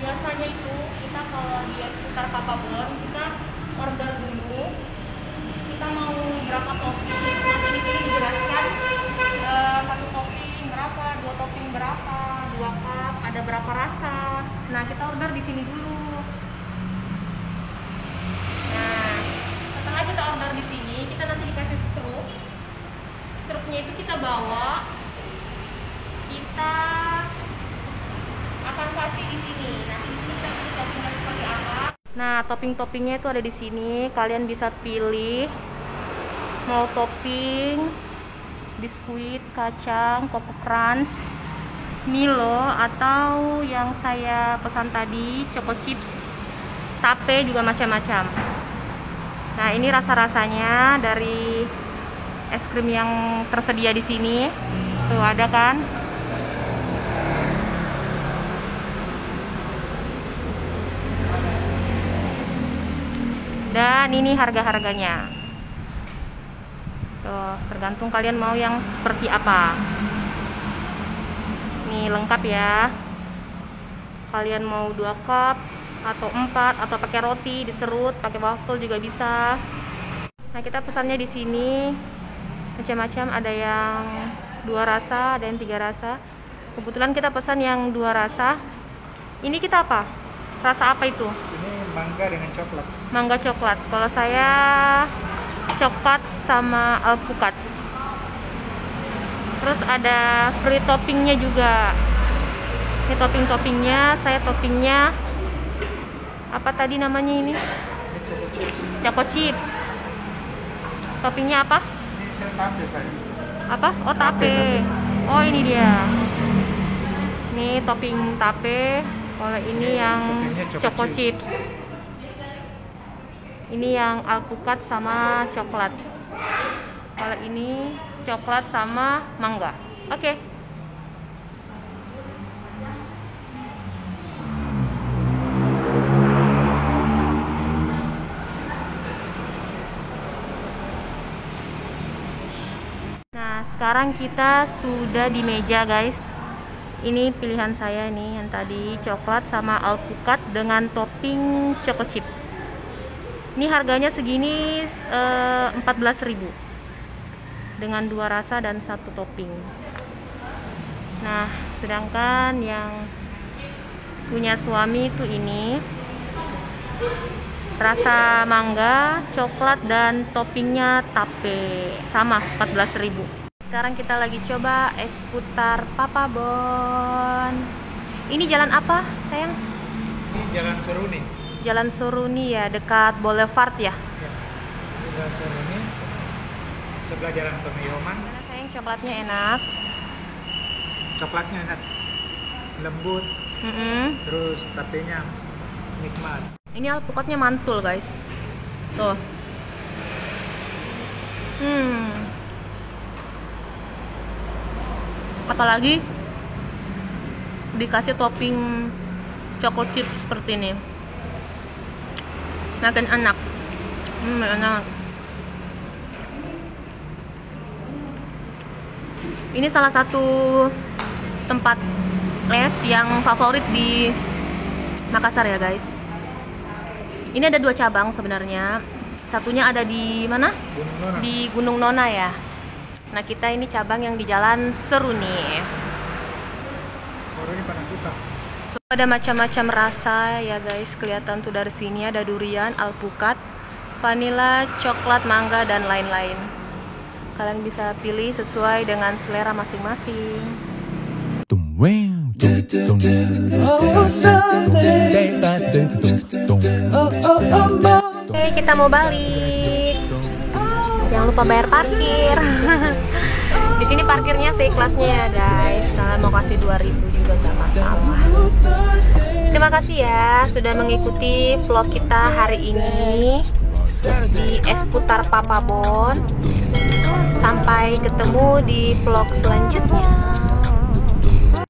Biasanya itu kita kalau di seputar Papabon kita order dulu, kita mau berapa topping, nanti di sini dijelaskan satu topping berapa, dua topping berapa, 2 cup, ada berapa rasa. Nah kita order di sini dulu. Nah setelah kita order di sini, kita nanti dikasih struknya itu kita bawa, kita akan kasih di sini. Nanti di sini kita pilih toppingnya seperti apa. Nah, topping-toppingnya itu ada di sini. Kalian bisa pilih mau topping biskuit, kacang, Coco Crunch, Milo, atau yang saya pesan tadi, Choco Chips, tape juga macam-macam. Nah, ini rasa-rasanya dari es krim yang tersedia di sini. Tuh ada kan? Dan ini harga-harganya. Tuh, tergantung kalian mau yang seperti apa. Nih lengkap ya. Kalian mau 2 cup atau 4 atau pakai roti diserut, pakai waffle juga bisa. Nah, kita pesannya di sini macam-macam, ada yang 2 rasa, ada yang 3 rasa. Kebetulan kita pesan yang 2 rasa. Ini kita apa? Rasa apa itu? Mangga dengan coklat. Mangga coklat. Kalau saya coklat sama alpukat. Terus ada free toppingnya juga. Ini toppingnya, saya toppingnya apa tadi namanya ini? Choco chips. Toppingnya apa? Ini tape saya. Apa? Oh tape. Oh ini dia. Ini topping tape. Kalau ini yang Choco chips. Ini yang alpukat sama coklat. Kalau ini coklat sama mangga. Oke. Nah, sekarang kita sudah di meja, guys. Ini pilihan saya nih, yang tadi coklat sama alpukat dengan topping Choco chips. Ini harganya segini 14.000 dengan 2 rasa dan 1 topping. Nah, sedangkan yang punya suami itu ini rasa mangga, coklat, dan toppingnya tape, sama 14.000. Sekarang kita lagi coba es putar Papabon. Ini jalan apa, sayang? Ini Jalan Seruni. Jalan Seruni ya, dekat Boulevard ya? Ya. Jalan Seruni, sebelah Jalan Tomioman. Mana sayang, coklatnya enak. coklatnya enak, lembut, terus tapenya nikmat. Ini alpukatnya mantul guys, tuh. Apalagi dikasih topping chocolate chip seperti ini, makin enak. Enak. Ini salah satu tempat es yang favorit di Makassar ya guys. Ini ada 2 cabang sebenarnya. Satunya ada di mana? Gunung Nona. Di Gunung Nona ya. Nah, kita ini cabang yang di Jalan Seruni. Sore ini Panakukang. So, ada macam-macam rasa ya guys. Kelihatan tuh dari sini ada durian, alpukat, vanila, coklat, mangga dan lain-lain. Kalian bisa pilih sesuai dengan selera masing-masing. Oke, kita mau balik. Jangan lupa bayar parkir. Di sini parkirnya seikhlasnya ya guys. Kalian mau kasih 2.000 juga nggak masalah. Terima kasih ya sudah mengikuti vlog kita hari ini di Es Putar Papabon. Sampai ketemu di vlog selanjutnya.